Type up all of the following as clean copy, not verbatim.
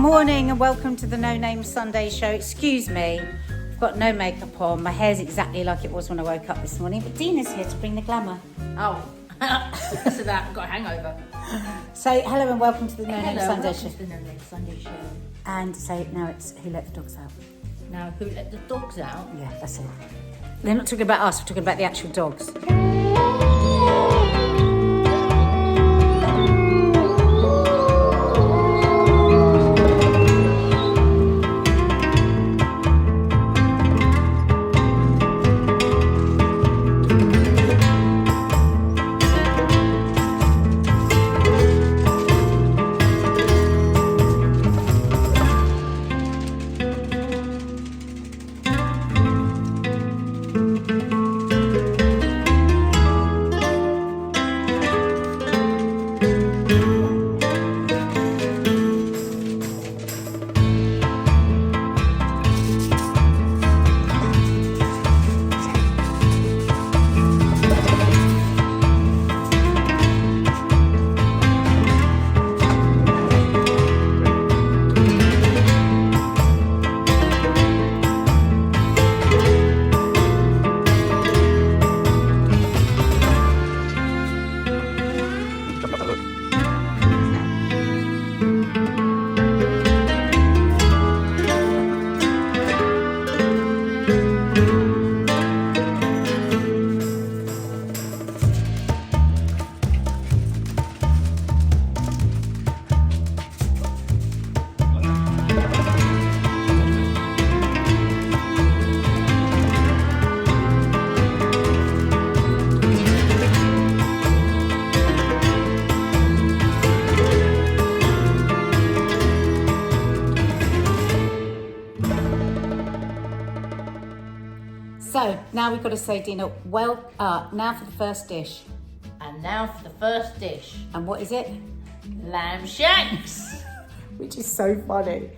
morning and welcome to the No Name Sunday show. Excuse me, I've got no makeup on. My hair's exactly like it was when I woke up this morning, but Dina's here to bring the glamour. Oh, so that I've got a hangover. So hello and welcome to the No Name Sunday show. The No Name Sunday show. And so now it's Who Let the Dogs Out. Now, who let the dogs out? Yeah, that's it. They're not talking about us, we're talking about the actual dogs. So now we've got to say, Dina, now for the first dish. And now for the first dish. And what is it? Lamb shanks. Which is so funny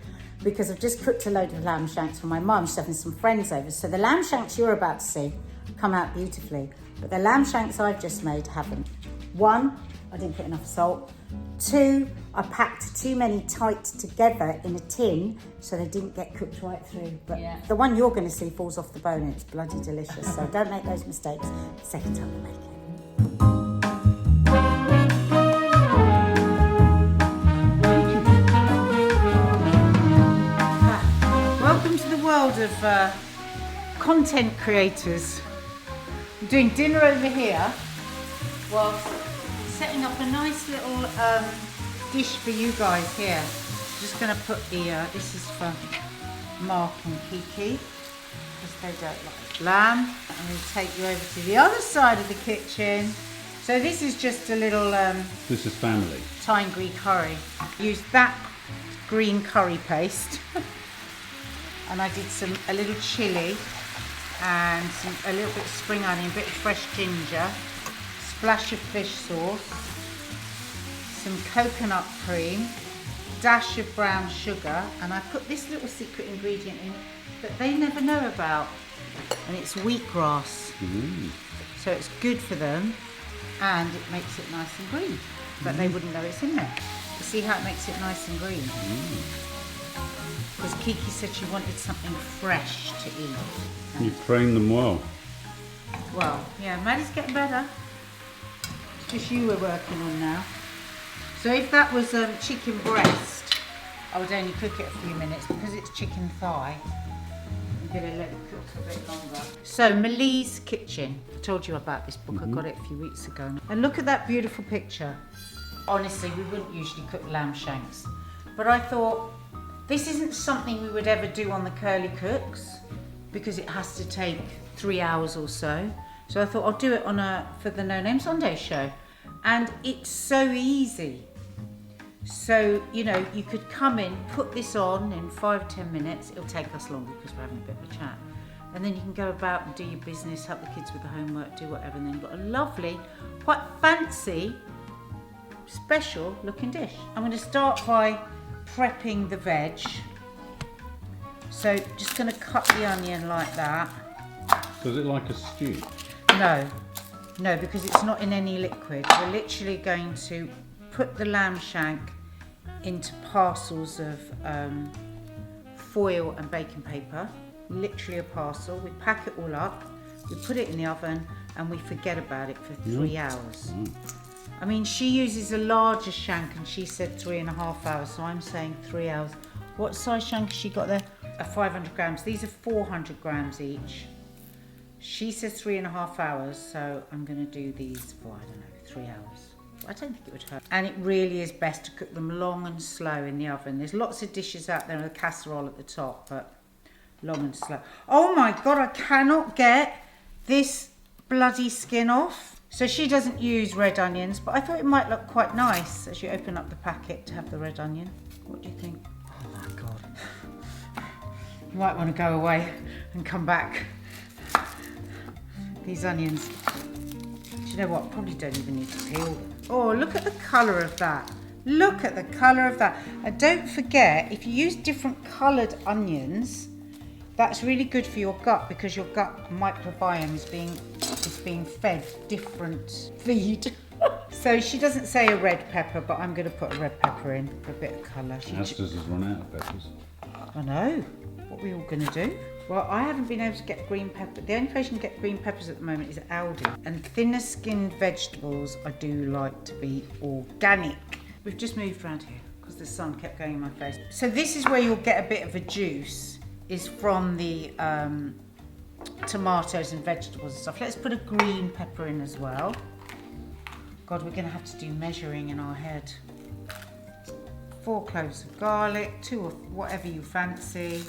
because I've just cooked a load of lamb shanks for my mum. She's having some friends over. So the lamb shanks you're about to see come out beautifully. But the lamb shanks I've just made haven't. 1, I didn't put enough salt. 2, I packed too many tight together in a tin so they didn't get cooked right through. But yeah, the one you're going to see falls off the bone and it's bloody delicious. So don't make those mistakes the second time you make it. Welcome to the world of content creators. I'm doing dinner over here whilst setting up a nice little dish for you guys here. Just going to put the, this is for Mark and Kiki, because they don't like lamb. I'm going to take you over to the other side of the kitchen. So this is just a little this is family. Thai green curry. Used that green curry paste. And I did a little chilli and a little bit of spring onion, a bit of fresh ginger, splash of fish sauce, some coconut cream, dash of brown sugar, and I put this little secret ingredient in that they never know about, and it's wheatgrass. So it's good for them and it makes it nice and green, but they wouldn't know it's in there. You see how it makes it nice and green? Because Kiki said she wanted something fresh to eat. You trained them well. Well, yeah, Maddie's getting better. It's just you we're working on now. So if that was chicken breast, I would only cook it a few minutes. Because it's chicken thigh, I'm going to let it cook a bit longer. So Malie's Kitchen. I told you about this book. I got it a few weeks ago. And look at that beautiful picture. Honestly, we wouldn't usually cook lamb shanks. But I thought, this isn't something we would ever do on the Curly Cooks because it has to take 3 hours or so. So I thought I'll do it for the No Name Sunday show. And it's so easy. So, you know, you could come in, put this on in 5-10 minutes. It'll take us longer because we're having a bit of a chat. And then you can go about and do your business, help the kids with the homework, do whatever. And then you've got a lovely, quite fancy, special looking dish. I'm going to start by prepping the veg. So just going to cut the onion like that. Does it like a stew? No, because it's not in any liquid. We're literally going to put the lamb shank into parcels of foil and baking paper, literally a parcel. We pack it all up, we put it in the oven, and we forget about it for 3 hours. I mean, she uses a larger shank and she said 3.5 hours, so I'm saying 3 hours. What size shank has she got there? 500 grams. These are 400 grams each. She says 3.5 hours, so I'm going to do these for, I don't know, 3 hours. I don't think it would hurt. And it really is best to cook them long and slow in the oven. There's lots of dishes out there with a casserole at the top, but long and slow. Oh my God, I cannot get this bloody skin off. So she doesn't use red onions, but I thought it might look quite nice as you open up the packet to have the red onion. What do you think? Oh my God. You might want to go away and come back. These onions. Do you know what? Probably don't even need to peel them. Oh, look at the colour of that. Look at the colour of that. And don't forget, if you use different coloured onions, that's really good for your gut because your gut microbiome is being fed different feed. So she doesn't say a red pepper, but I'm going to put a red pepper in for a bit of colour. Asda's has run out of peppers. I know. What are we all going to do? Well, I haven't been able to get green pepper. The only place you can get green peppers at the moment is at Aldi. And thinner skinned vegetables I do like to be organic. We've just moved around here because the sun kept going in my face. So this is where you'll get a bit of a juice, is from the tomatoes and vegetables and stuff. Let's put a green pepper in as well. God, we're going to have to do measuring in our head. 4 cloves of garlic, 2 of whatever you fancy.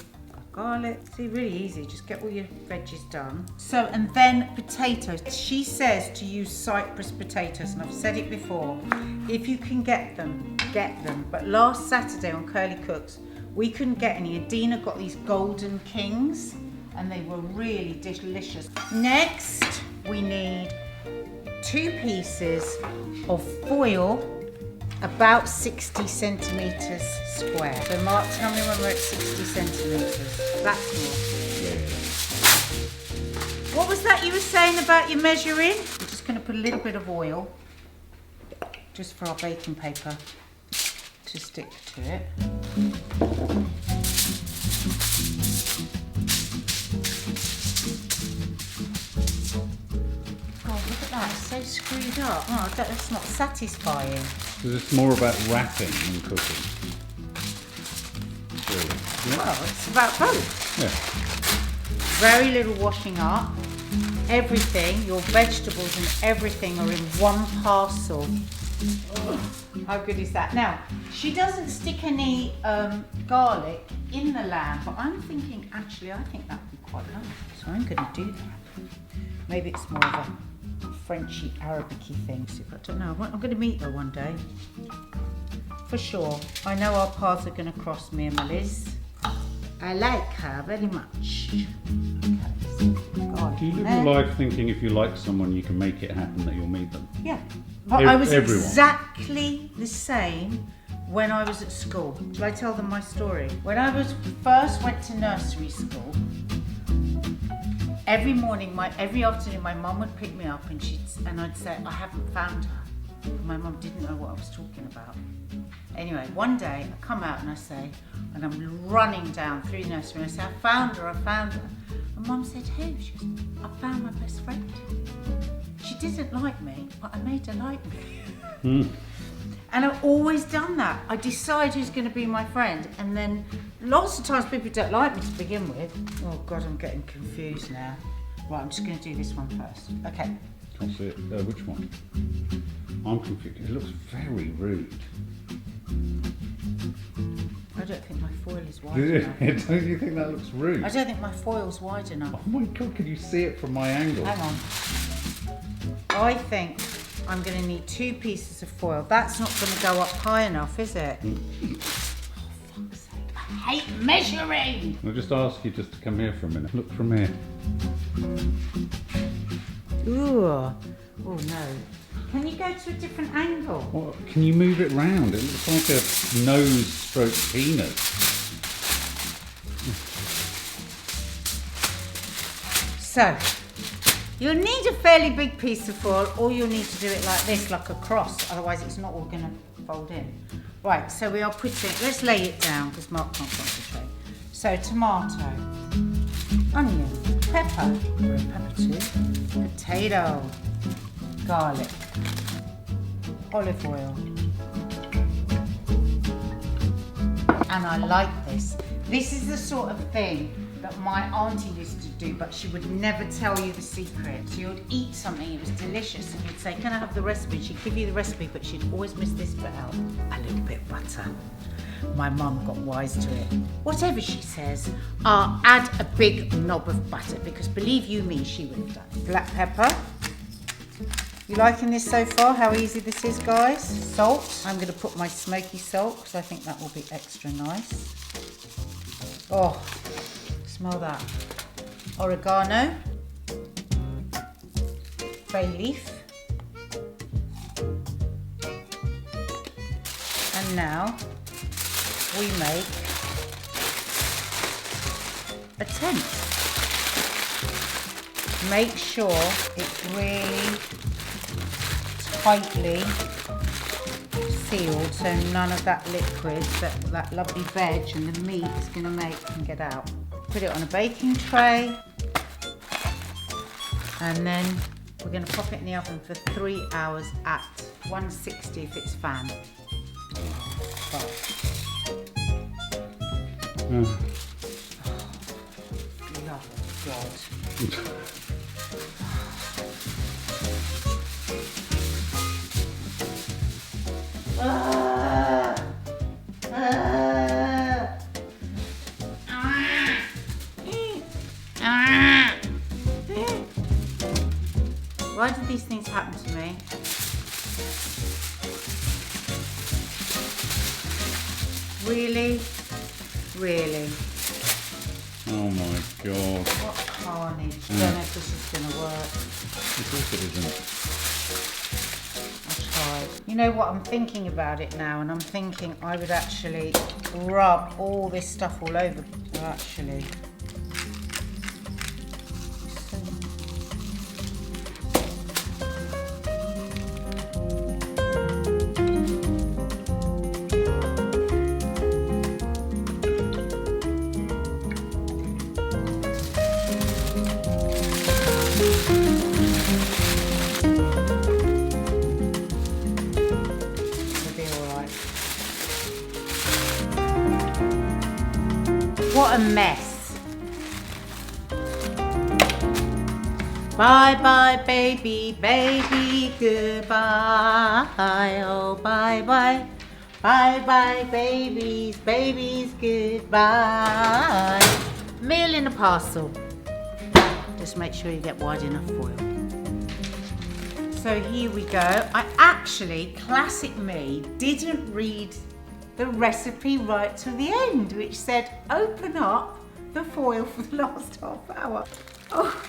Garlic, see, really easy, just get all your veggies done. So, and then potatoes. She says to use Cyprus potatoes, and I've said it before, if you can get them, get them. But last Saturday on Curly Cooks, we couldn't get any. Adina got these Golden Kings, and they were really delicious. Next, we need 2 pieces of foil, about 60 centimetres square. So Mark, tell me when we're at 60 centimetres. That's more. What was that you were saying about your measuring? We're just going to put a little bit of oil, just for our baking paper, to stick to it. That's so screwed up. Oh, that's not satisfying. Because it's more about wrapping than cooking. Really. Yeah. Well, it's about both. Yeah. Very little washing up. Everything, your vegetables and everything are in one parcel. Oh, how good is that? Now, she doesn't stick any garlic in the lamb, but I'm thinking, actually, I think that would be quite nice. So I'm going to do that. Maybe it's more of a Frenchy, Arabic-y thing. I don't know. I'm going to meet her one day. For sure. I know our paths are going to cross, me and Liz. I like her very much. Okay. Do you live your life thinking if you like someone, you can make it happen that you'll meet them? Yeah. But I was everyone. exactly the same when I was at school. Shall I tell them my story? When I first went to nursery school, every morning, every afternoon, my mum would pick me up and I'd say, I haven't found her. My mum didn't know what I was talking about. Anyway, one day I come out and I say, and I'm running down through the nursery and I say, I found her. And Mum said, who? She goes, I found my best friend. She didn't like me, but I made her like me. And I've always done that. I decide who's going to be my friend, and then lots of times people don't like me to begin with. Oh God, I'm getting confused now. Right, I'm just going to do this one first. Okay. Can't see it. Which one? I'm confused. It looks very rude. I don't think my foil is wide enough. Don't you think that looks rude? I don't think my foil's wide enough. Oh my God, can you see it from my angle? Hang on. I think I'm going to need 2 pieces of foil. That's not going to go up high enough, is it? Oh, fuck's sake. I hate measuring! I'll just ask you just to come here for a minute. Look from here. Ooh. Oh no. Can you go to a different angle? What? Can you move it round? It looks like a nose stroke peanut. So, you'll need a fairly big piece of foil, or you'll need to do it like this, like a cross. Otherwise it's not all going to fold in. Right, so we are putting, let's lay it down because Mark can't concentrate. So tomato, onion, pepper, pepper too, potato, garlic, olive oil. And I like this. This is the sort of thing that my auntie used to do, but she would never tell you the secret. So you would eat something, it was delicious, and you'd say, can I have the recipe? She'd give you the recipe, but she'd always miss this bit out. A little bit of butter. My mum got wise to it. Whatever she says, add a big knob of butter, because believe you me, she would have done it. Black pepper. You liking this so far? How easy this is, guys? Salt. I'm going to put my smoky salt because I think that will be extra nice. Oh, smell that. Oregano. Bay leaf. And now we make a tent. Make sure it's really tightly sealed so none of that liquid, that lovely veg and the meat is going to make can get out. Put it on a baking tray and then we're going to pop it in the oven for 3 hours at 160 if it's fan. Oh, love God. Why did these things happen to me? Really? Really? Oh my God. What carnage. I don't know if this is going to work. Of course it isn't. I'll try. You know what, I'm thinking about it now and I'm thinking I would actually rub all this stuff all over. Well, actually. What a mess. Bye bye baby, baby, goodbye. Oh bye bye. Bye bye babies, babies, goodbye. Meal in a parcel. Just make sure you get wide enough foil. So here we go. I actually, classic me, didn't read the recipe right to the end, which said open up the foil for the last half hour. Oh,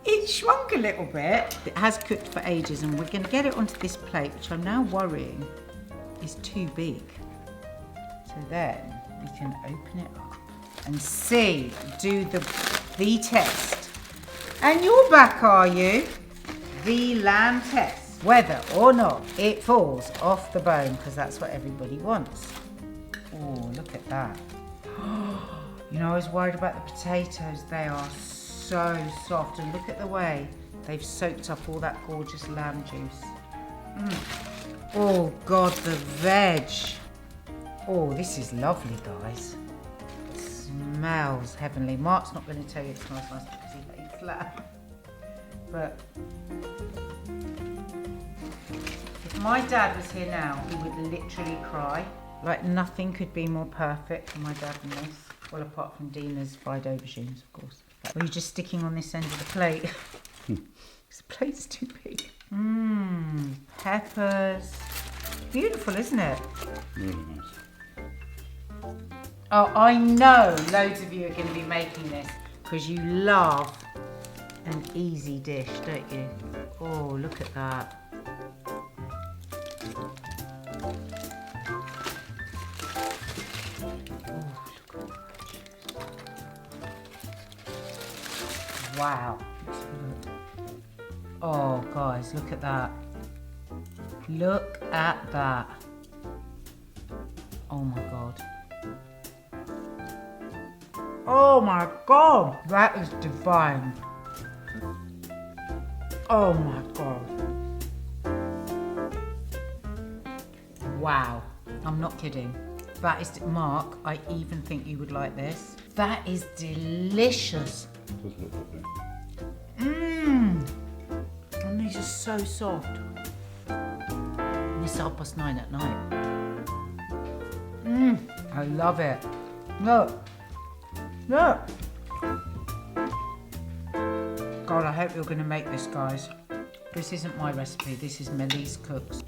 it shrunk a little bit. It has cooked for ages and we're going to get it onto this plate, which I'm now worrying is too big. So then we can open it up and see, do the test. And you're back, are you? The lamb test. Whether or not it falls off the bone, because that's what everybody wants. Oh, look at that. You know, I was worried about the potatoes. They are so soft. And look at the way they've soaked up all that gorgeous lamb juice. Oh, God, the veg. Oh, this is lovely, guys. It smells heavenly. Mark's not going to tell you it smells nice because he hates lamb. But if my dad was here now, he would literally cry. Like nothing could be more perfect for my dad than this. Well, apart from Dina's fried aubergines, of course. Were you just sticking on this end of the plate? This plate's too big. Peppers. Beautiful, isn't it? Really nice. Oh, I know loads of you are going to be making this because you love an easy dish, don't you? Oh, look at that. Wow. Oh, guys, look at that. Look at that. Oh my God. Oh my God, that is divine. Oh my God. Wow, I'm not kidding. That is, Mark, I even think you would like this. That is delicious. It does look lovely. Mmm. And these are so soft. And it's 9:30 at night. Mmm, I love it. Look. Look. God, I hope you're going to make this, guys. This isn't my recipe. This is Millie's Cooks.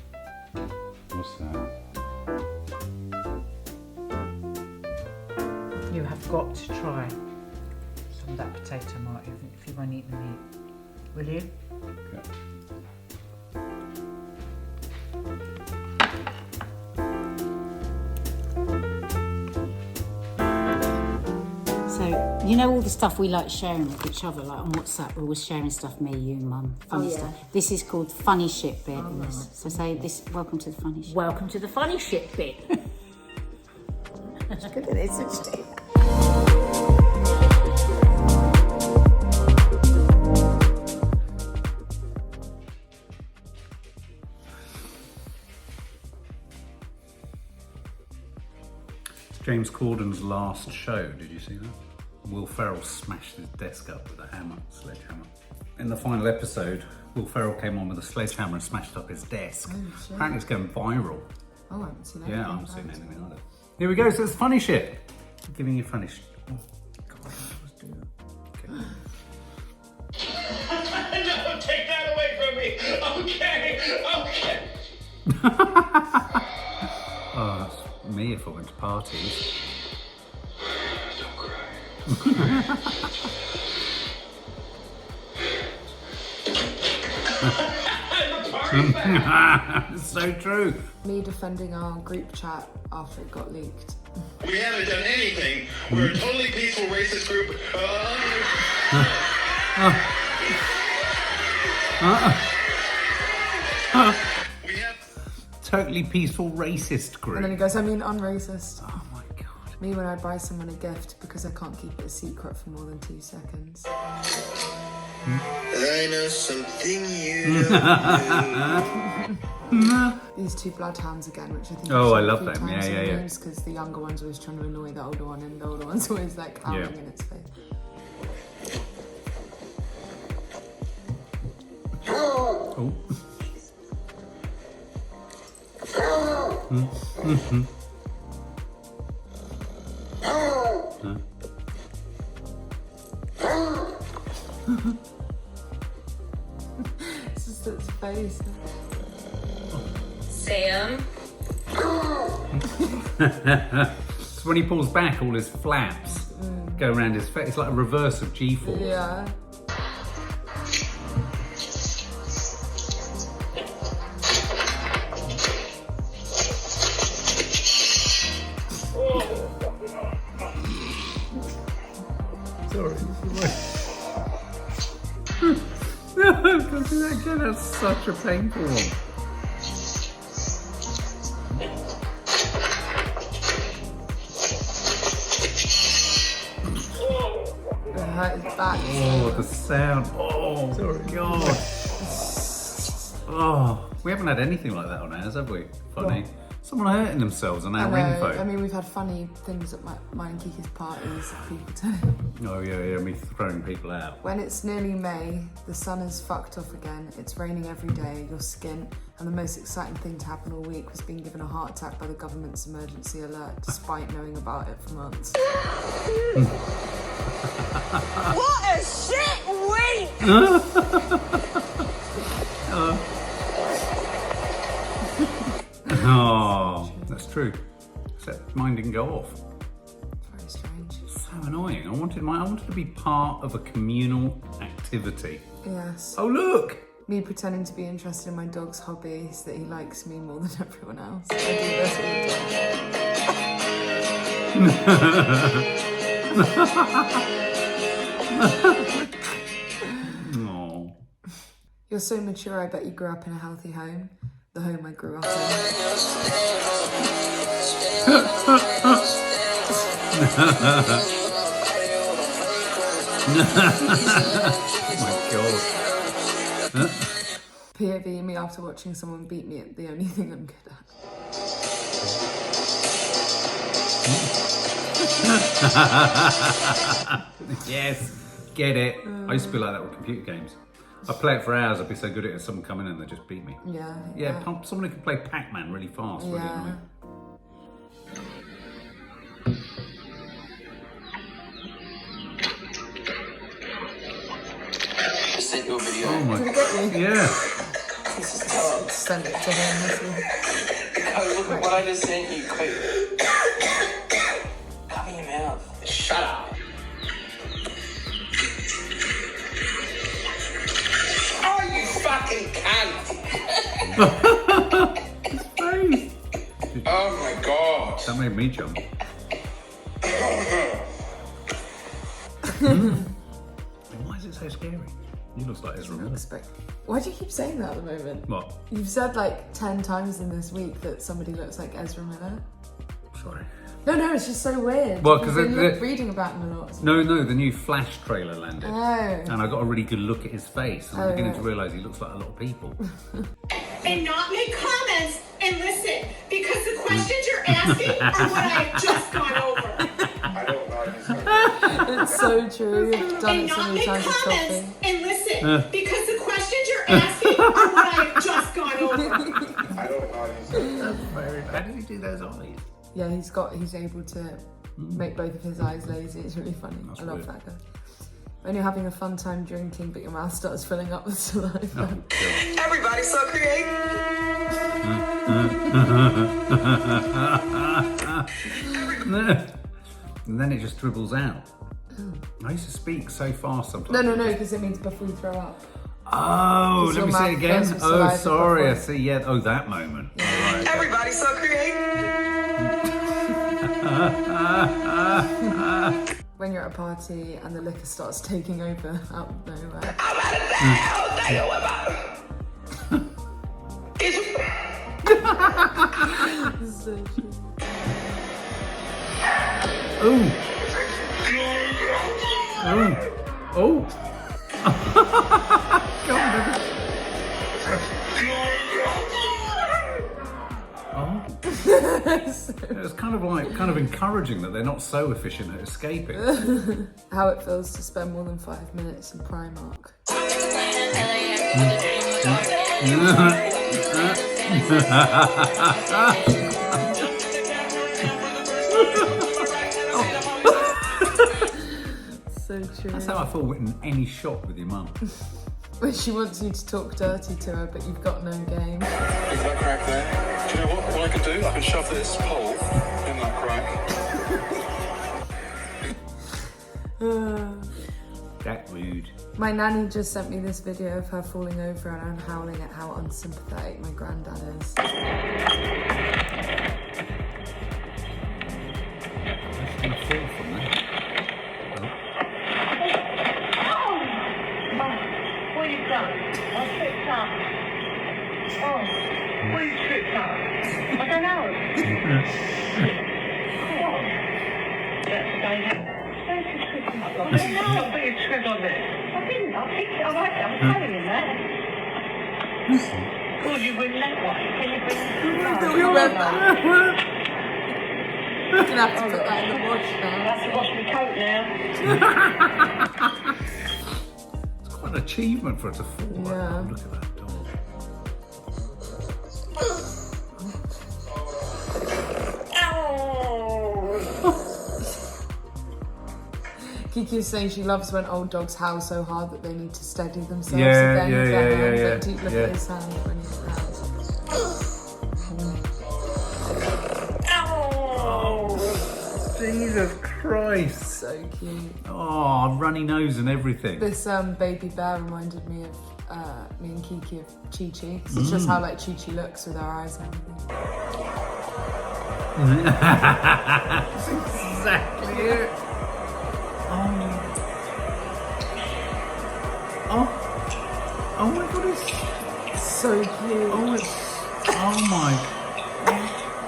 What's that? You have got to try some of that potato, Mark, if you won't eat the meat. Will you? Okay. So, you know all the stuff we like sharing with each other, like on WhatsApp, we're always sharing stuff, me, you, Mum, funny stuff. This is called funny shit bit in this. So say this, welcome to the funny shit. Welcome to the funny shit bit. Look at this, isn't it? It's James Corden's last show. Did you see that? Will Ferrell smashed his desk up with a hammer, sledgehammer. In the final episode, Will Ferrell came on with a sledgehammer and smashed up his desk. Oh, shit. Apparently it's going viral. Oh, I haven't seen that. Yeah, I haven't seen anything either. Here we go, so it's funny shit. I'm giving you funny shit. Oh, God, let's do that. Okay. No, take that away from me. Okay. Oh, that's me if I went to parties. Don't cry. It's so true. Me defending our group chat after it got leaked. We haven't done anything. We're a totally peaceful racist group. We have. Totally peaceful racist And then he group. goes, I mean unracist. Oh my God. Me when I buy someone a gift because I can't keep it a secret for more than 2 seconds. I know something you don't know. These 2 bloodhounds again, which I think Oh, I I've love shown a few them. times Yeah, in yeah, yeah. news, because the younger one's always trying to annoy the older one, and the older one's always like howling Yeah. in its face. Oh. It's just its face. Sam. So when he pulls back, all his flaps go around his face. It's like a reverse of G-force. Yeah. Sorry. No, don't do that again. That's such a painful one. It hurt his back. Oh, the sound. Oh, God. Oh, we haven't had anything like that on ours, have we? Funny. Someone hurting themselves on our info. I mean, we've had funny things at mine and Kiki's parties. People telling. Oh, yeah, me throwing people out. When it's nearly May, the sun is fucked off again, it's raining every day, you're skint, and the most exciting thing to happen all week was being given a heart attack by the government's emergency alert, despite knowing about it for months. What a shit week! Oh, that's true. Except mine didn't go off. It's very strange. So annoying. I wanted to be part of a communal activity. Yes. Oh, look! Me pretending to be interested in my dog's hobby so that he likes me more than everyone else. I do this all the time. Oh. You're so mature, I bet you grew up in a healthy home. the home I grew up in. Oh my god. POV me after watching someone beat me at the only thing I'm good at. Yes, get it. I used to be like that with computer games. I'd play it for hours, I'd be so good at it, someone come in and they'd just beat me. Yeah. Someone who can play Pac-Man really fast, really annoying. I sent you a video. Oh my Did it get you? yeah. Send it to him. Oh, look at what I just sent you. Quick. Cover your mouth. Shut up. Oh, you fucking cunt. Oh my god. That made me jump. Why is it so scary? He looks like Ezra Miller. Why do you keep saying that at the moment? What? You've said like 10 times in this week that somebody looks like Ezra Miller. Sorry. No, it's just so weird. Well, You've 'cause been reading about him a lot. No, the new Flash trailer landed. Oh. And I got a really good look at his face. And I'm beginning to realise he looks like a lot of people. And not make comments and listen, because the questions you're asking are what I have just gone over. I don't know. It's so true. You've done And it so not many make times with comments coffee. and listen, because the questions you're asking are what I have just gone over. I don't know. How did he do those eyes? Yeah, he's able to make both of his eyes lazy. It's really funny. That's I love weird. that guy. When you're having a fun time drinking, but your mouth starts filling up with saliva. Everybody's so creative. And then it just dribbles out. I used to speak so fast sometimes. No, because it means before you throw up. Oh, let Because your me see it mouth again. fills with Oh, saliva sorry. I before- see. Yeah. Oh, that moment. All right, okay. Everybody's so creative. When you're at a party and the liquor starts taking over out of nowhere. So true. Oh. Oh. Come on, baby. Oh. It's kind of encouraging that they're not so efficient at escaping. How it feels to spend more than 5 minutes in Primark. So true. That's how I feel in any shop with your mum. When she wants you to talk dirty to her, but you've got no game. Is that crack there? Do you know what I can do? I can shove this pole in that crack. That rude. My nanny just sent me this video of her falling over and I'm howling at how unsympathetic my granddad is. That's gonna fall from there. What have you done? I tripped up. Oh, what you tripped up? I don't know. That's the day now. I don't know, I think you tripped on it. I didn't, I picked it up, I'm telling you that. Oh, you went that way. Can you bring You went that. You're gonna have to put that in the wash now. I have to wash my coat now. It's quite an achievement for it to fall. Yeah. Oh, look at that dog. Kiki was saying she loves when old dogs howl so hard that they need to steady themselves Yeah, again with their hand. yeah. But look at his hand when he howls. Jesus Christ. So cute. Oh, runny nose and everything. This baby bear reminded me of me and Kiki of Chi Chi. It's just how like Chi Chi looks with her eyes and everything. That's exactly it. Oh my god, it's So cute. oh, it's Oh my.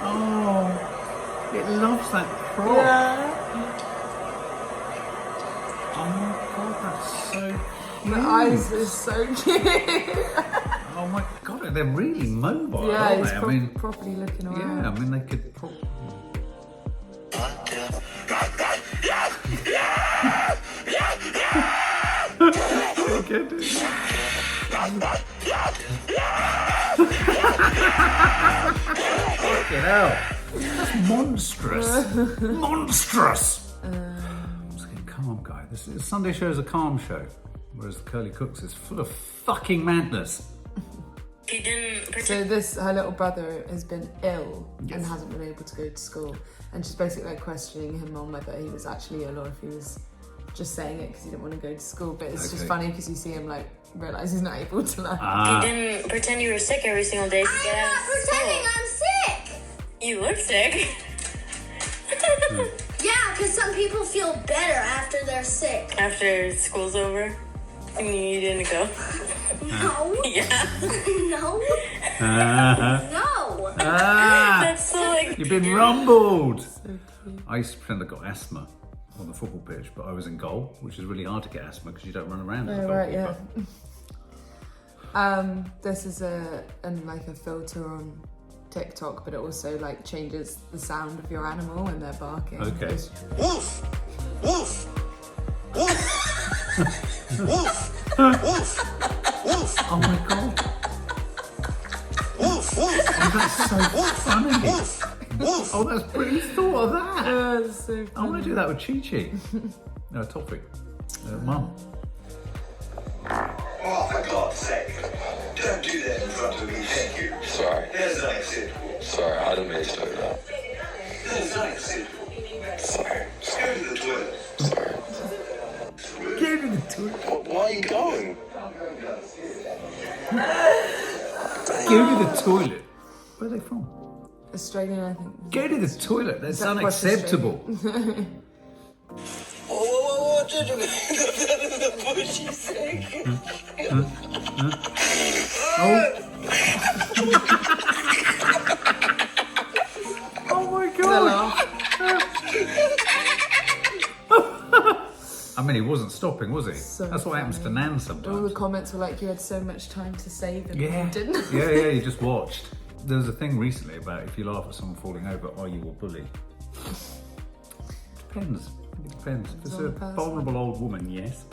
Oh. It loves that frog. Yeah. Oh my god, that's so cute. The eyes are so cute. Oh my god, they're really mobile, Yeah, aren't he's they? I mean, properly looking around. yeah, I mean, they could probably. Fucking hell. That's monstrous. Monstrous! I'm just getting calm, guy. This Sunday show is a calm show, whereas the Curly Cooks is full of fucking madness. So her little brother has been ill Yes. and hasn't been able to go to school, and she's basically like questioning him on whether he was actually ill or if he was just saying it because he didn't want to go to school. But it's just funny because you see him like realise he's not able to learn. You didn't pretend you were sick every single day to get out of school. Pretending I'm sick. You look sick. Yeah, because some people feel better after they're sick. After school's over, I mean, you didn't go. No. Yeah. No. No. That's so like. You've been rumbled! I used to pretend I got asthma on the football pitch, but I was in goal, which is really hard to get asthma because you don't run around as a Oh, right, goalkeeper. yeah. This is a filter on TikTok, but it also like changes the sound of your animal when they're barking. Okay. It's- Woof! Woof! Woof! Woof! Woof! Woof! Oh my god! Woof! Woof! Oh, that's so funny! Woof! Woof! Oh, that's brilliant thought of that! it's so I want to do that with Chi Chi. No, Topic. Mum. Oh, for God's sake. Don't do that in front of me, thank you. Sorry. That's unacceptable. Sorry, I didn't mean to do that. That's unacceptable. Sorry. Go to the toilet. Sorry. Go to the toilet. Why are you going? Go to the toilet. Where are they from? Australian, I think. Go to the toilet. That's that West unacceptable. Whoa, what did you say? Oh my god! I mean, he wasn't stopping, was he? So That's what happens to Nan All the sometimes. comments were like, you had so much time to save and Yeah. you didn't. Yeah, you just watched. There was a thing recently about if you laugh at someone falling over, are you a bully? Depends. It depends. If it's on a the person. vulnerable old woman, yes.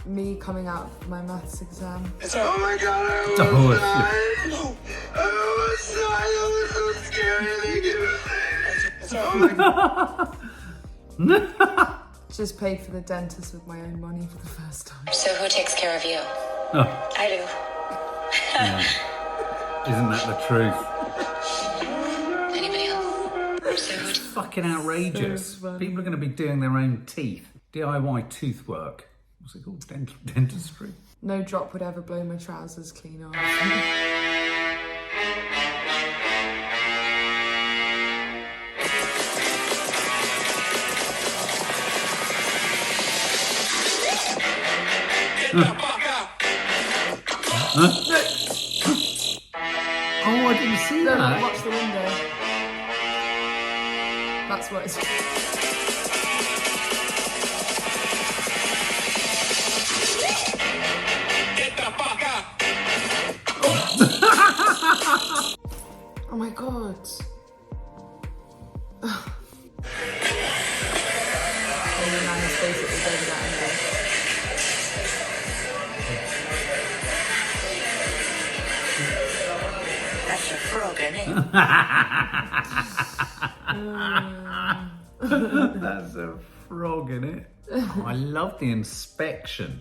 Me coming out of my maths exam. Oh my God, I It's a almost horse. died. I almost died. It was so scary. Thank you. Just paid for the dentist with my own money for the first time. So who takes care of you? Oh, I do. isn't that the truth? Anybody else? So who It's fucking outrageous. So funny. People are going to be doing their own teeth. DIY tooth work. What's it called? Dentistry. No drop would ever blow my trousers clean off. Oh, I didn't see No, that. watch the window. That's what it's. Oh my god. And then I was basically over that angle. That's a frog, isn't it? That's a frog in it. Oh, I love the inspection.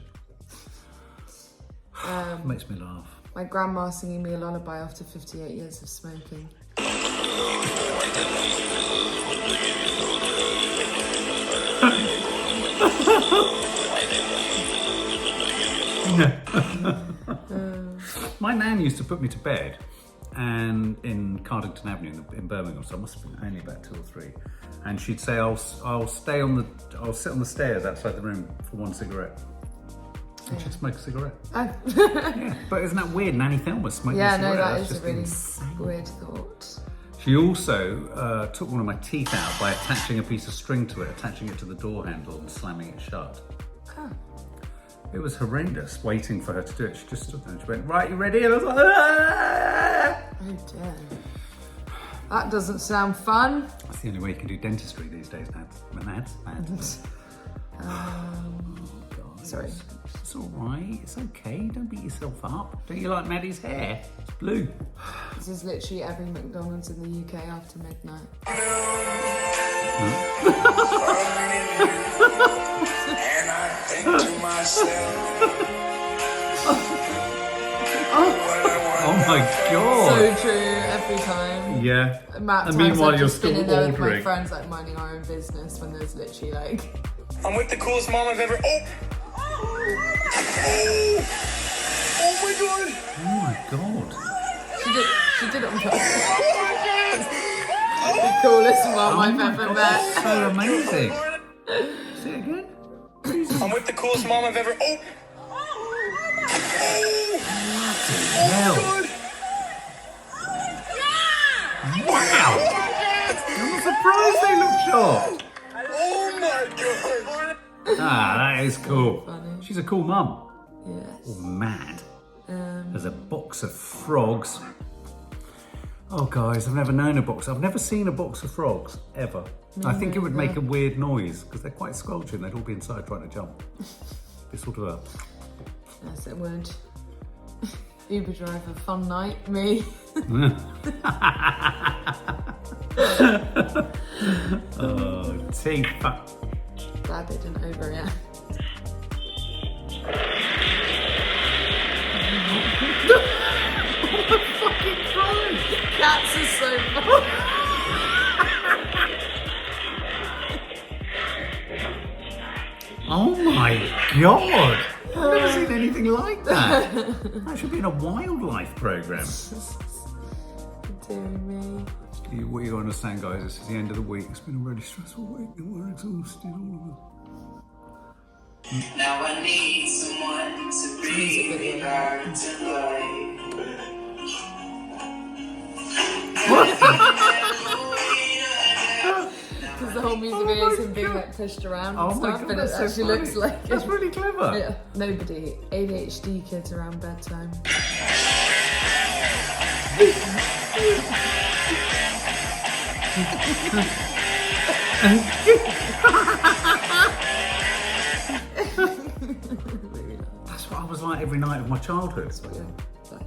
Makes me laugh. My grandma singing me a lullaby after 58 years of smoking. My nan used to put me to bed, and in Cardington Avenue in Birmingham, so I must have been only about 2 or 3. And she'd say, "I'll sit on the stairs outside the room for one cigarette." And she'd smoke a cigarette. Oh. Yeah, but isn't that weird? Nanny Thelma smoking a Yeah, cigarette. no, that That's is a just really insane. weird thought. She also took one of my teeth out by attaching a piece of string to it, attaching it to the door handle and slamming it shut. Oh. It was horrendous waiting for her to do it. She just stood there and she went, right, you ready? And I was like, ah! Oh dear. That doesn't sound fun. That's the only way you can do dentistry these days, Nads. Sorry. It's all right. It's okay. Don't beat yourself up. Don't you like Maddie's hair? It's blue. This is literally every McDonald's in the UK after midnight. And I think to myself, Oh my god. So true, every time. Yeah. Amount of And times meanwhile, I've you're just been still in there with my ordering. friends, like minding our own business, when there's literally like. I'm with the coolest mom I've ever. Oh! Oh my god! Oh my god. She did it on purpose. The coolest mom I've my ever God, met. that's so amazing. Say it again. I'm with the coolest mom I've ever. Oh! Hell. Wow. I'm surprised they look shocked. Oh my god! Ah, that is cool. She's a cool mum. Yes. Or mad. There's a box of frogs. Oh guys, I've never known a box. I've never seen a box of frogs, ever. I think it would make a weird noise because they're quite squelching. They'd all be inside trying to jump. It's sort of a... Yes, it would. Uber driver, fun night, me. Oh, teeth. Glad they didn't overreact. Cats are so fun. Oh my god! I've never seen anything like that. That should be in a wildlife programme. Dear me. What you understand, guys, this is the end of the week. It's been a really stressful week and we're exhausted, all of us. Now I need someone to bring me back to life. Because the whole music video is him being like pushed around and stuff, and it that's so actually funny. looks like That's really clever. Yeah, nobody. ADHD kids around bedtime. That's what I was like every night of my childhood.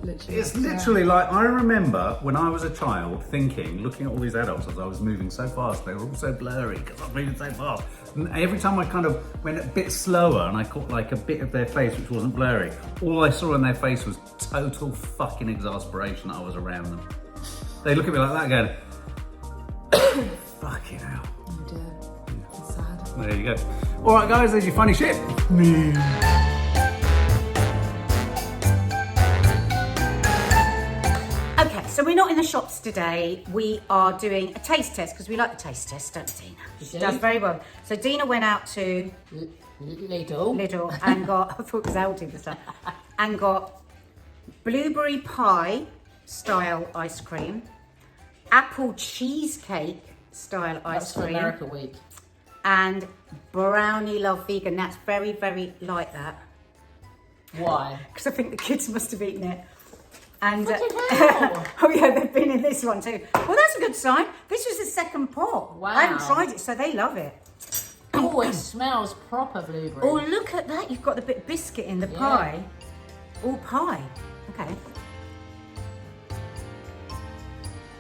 Literally. It's literally like, I remember when I was a child thinking, looking at all these adults as I was moving so fast, they were all so blurry because I was moving so fast. And every time I kind of went a bit slower and I caught like a bit of their face which wasn't blurry, all I saw on their face was total fucking exasperation that I was around them. They look at me like that going, fucking hell. Oh dear. It's sad. There you go. All right guys, there's your funny shit. Okay, so we're not in the shops today. We are doing a taste test because we like the taste test, don't we, Dina? She does very well. So Dina went out to Lidl and got, I thought it was Aldi this time, and got blueberry pie style ice cream, apple cheesecake style ice cream. America week. And brownie love vegan. That's very, very like that. Why? Because I think the kids must have eaten it. And hell. oh yeah, they've been in this one too. Well, that's a good sign. This was the second pot. Wow. I haven't tried it, so they love it. Oh, it smells proper blueberry. Oh, look at that. You've got the bit of biscuit in the pie. All pie. Okay.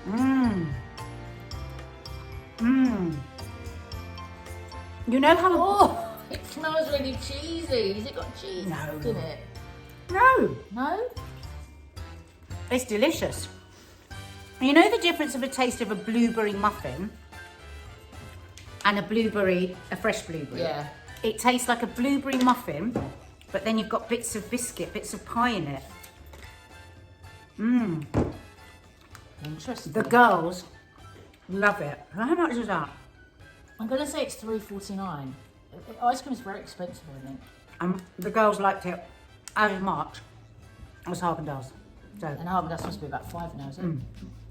Mmm. Mmm. You know how... Oh, it smells really cheesy. Has it got cheese in it? No. No? It's delicious. You know the difference of a taste of a blueberry muffin and a fresh blueberry? Yeah. It tastes like a blueberry muffin, but then you've got bits of biscuit, bits of pie in it. Mmm. Interesting. The girls love it. How much is that? I'm going to say it's $3.49. Ice cream is very expensive, I think. The girls liked it Out of March, it was Haagen-Dazs. So, And Haagen-Dazs must be about 5 now, is it?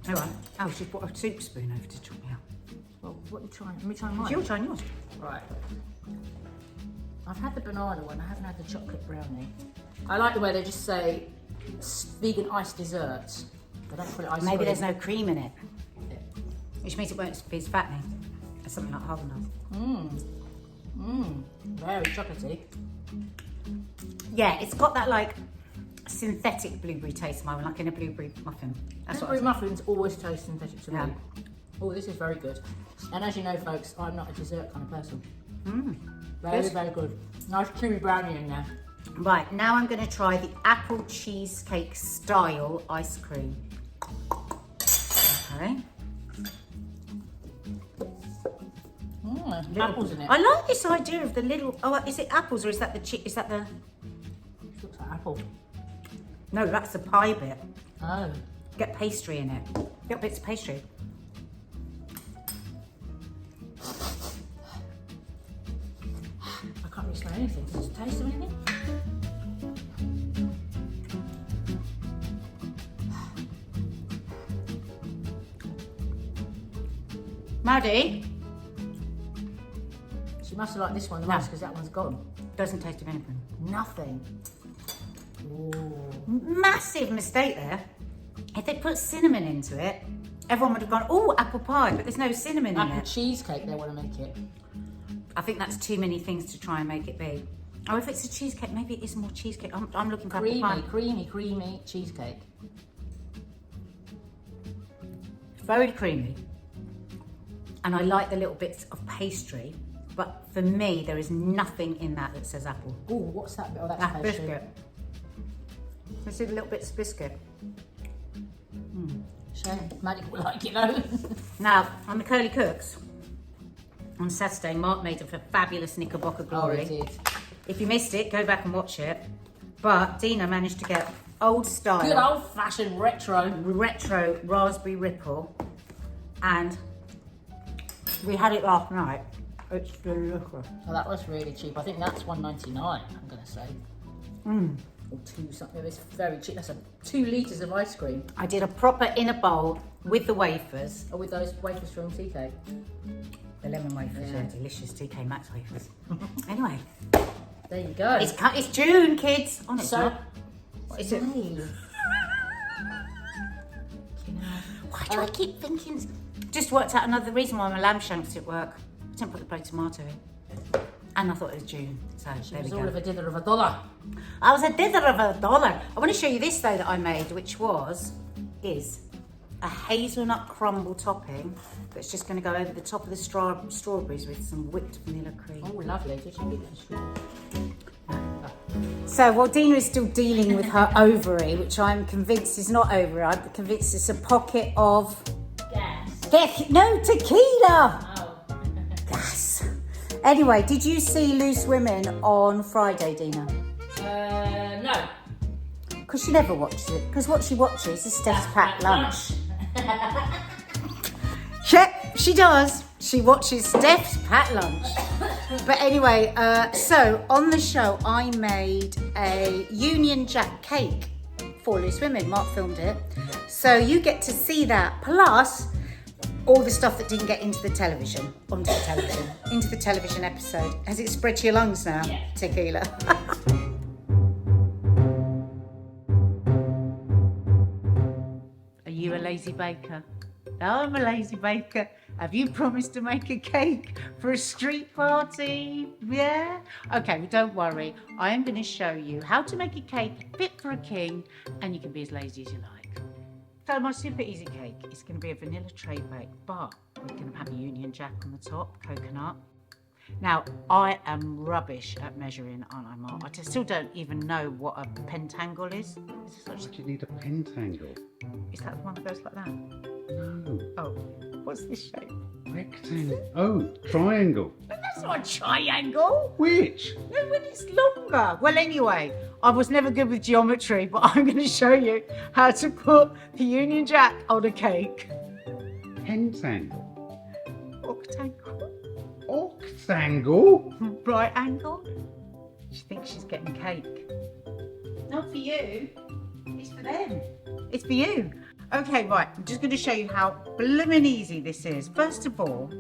anyway, oh, she's brought a soup spoon over to chop me out. Well, what are you trying? Let me try mine. You're trying yours. Right. I've had the banana one, I haven't had the chocolate brownie. I like the way they just say vegan iced desserts. They don't call it ice cream. Maybe there's no cream in it, which means it won't be as fattening as something like Haagen-Dazs. Very chocolatey. Yeah, it's got that like synthetic blueberry taste, Mum, like in a blueberry muffin. That's what I Blueberry think. muffins always taste synthetic to Yeah. me. Oh, this is very good. And as you know, folks, I'm not a dessert kind of person. Very, very good. Nice chewy brownie in there. Right, now I'm going to try the apple cheesecake style ice cream. Okay. Apples in it. I like this idea of the little. Oh, is it apples or is that the Is that the? Looks like apple. No, that's the pie bit. Oh. Get pastry in it. Get bits of pastry. I can't really smell anything. Does it taste of anything? Maddie She must have liked this one the most because that one's gone. doesn't taste of anything. Nothing. Ooh. Massive mistake there. If they put cinnamon into it, everyone would have gone, oh, apple pie, but there's no cinnamon in Apple it. cheesecake, they want to make it. I think that's too many things to try and make it be. Oh, if it's a cheesecake, maybe it is more cheesecake. I'm looking for apple pie. Creamy cheesecake. Very creamy. And I like the little bits of pastry, but for me, there is nothing in that that says apple. Oh, what's that? Oh, that's That pastry. biscuit. Let's see the little bits of biscuit. Shame. Maddie will like it though. Now, on the Curly Cooks, on Saturday, Mark made a fabulous Knickerbocker Glory. Oh, he did. If you missed it, go back and watch it. But Dina managed to get old style. Good old-fashioned retro. Retro raspberry ripple. And we had it last night. It's delicious. Oh, that was really cheap. I think that's $1.99, I'm going to say. Or two something. It's very cheap. That's 2 litres of ice cream. I did a proper in a bowl with the wafers. Or with those wafers from TK. The lemon wafers, yeah, delicious TK Maxx wafers. Anyway, there you go. It's June, kids. Oh, no, it's So, not. What is it? Why do I keep thinking? Just worked out another reason why my lamb shanks at work. I didn't put the bloody tomato in. And I thought it was June. So She there we was go. all of a dither of a dollar. I was a dither of a dollar. I want to show you this though that I made, which is a hazelnut crumble topping that's just going to go over the top of the strawberries with some whipped vanilla cream. Oh, lovely. Did you get that? So while Dina is still dealing with her ovary, which I'm convinced is not ovary, I'm convinced it's a pocket of Gas. no, tequila. Oh. Gas. Anyway, did you see Loose Women on Friday, Dina? No. Because she never watches it. Because what she watches is Steph's packed lunch. Yep, she does. She watches Steph's packed lunch. But anyway, so on the show, I made a Union Jack cake for Loose Women. Mark filmed it. So you get to see that. Plus, all the stuff that didn't get into the television, into the television episode. Has it spread to your lungs now? Yeah. Tequila. Are you a lazy baker? I'm a lazy baker. Have you promised to make a cake for a street party? Yeah? Okay, well, don't worry. I am going to show you how to make a cake fit for a king, and you can be as lazy as you like. So my super easy cake is going to be a vanilla tray bake, but we're going to have a Union Jack on the top, coconut. Now, I am rubbish at measuring, aren't I, Mark? I still don't even know what a pentangle is. Why do you need a pentangle? Is that the one that goes like that? No. Oh, what's this shape? Rectangle. Oh, triangle. But that's not a triangle. Which? No, when it's longer. Well, anyway, I was never good with geometry, but I'm going to show you how to put the Union Jack on a cake. Pentangle. Octangle. Octangle? Right angle. She thinks she's getting cake. not for you. It's for them. It's for you. Okay, right. I'm just going to show you how blooming easy this is. First of all,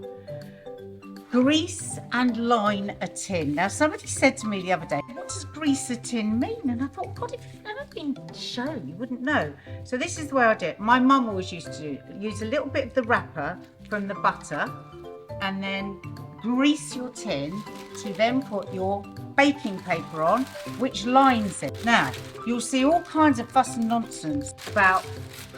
grease and line a tin. Now, somebody said to me the other day, what does grease a tin mean? And I thought, God, if you've never been shown, you wouldn't know. So this is the way I do it. My mum always used to use a little bit of the wrapper from the butter and then grease your tin to then put your baking paper on, which lines it. Now, you'll see all kinds of fuss and nonsense about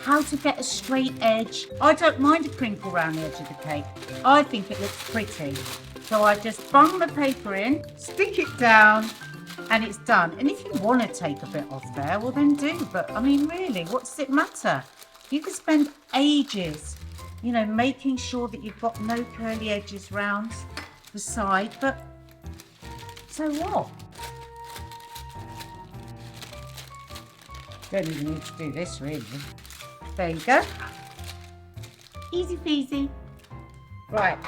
how to get a straight edge. I don't mind a crinkle around the edge of the cake. I think it looks pretty. So I just bung the paper in, stick it down, and it's done. And if you want to take a bit off there, well then do. But I mean, really, what does it matter? You could spend ages, you know, making sure that you've got no curly edges round the side, but so what? Don't even need to do this, really. There you go. Easy peasy. Right,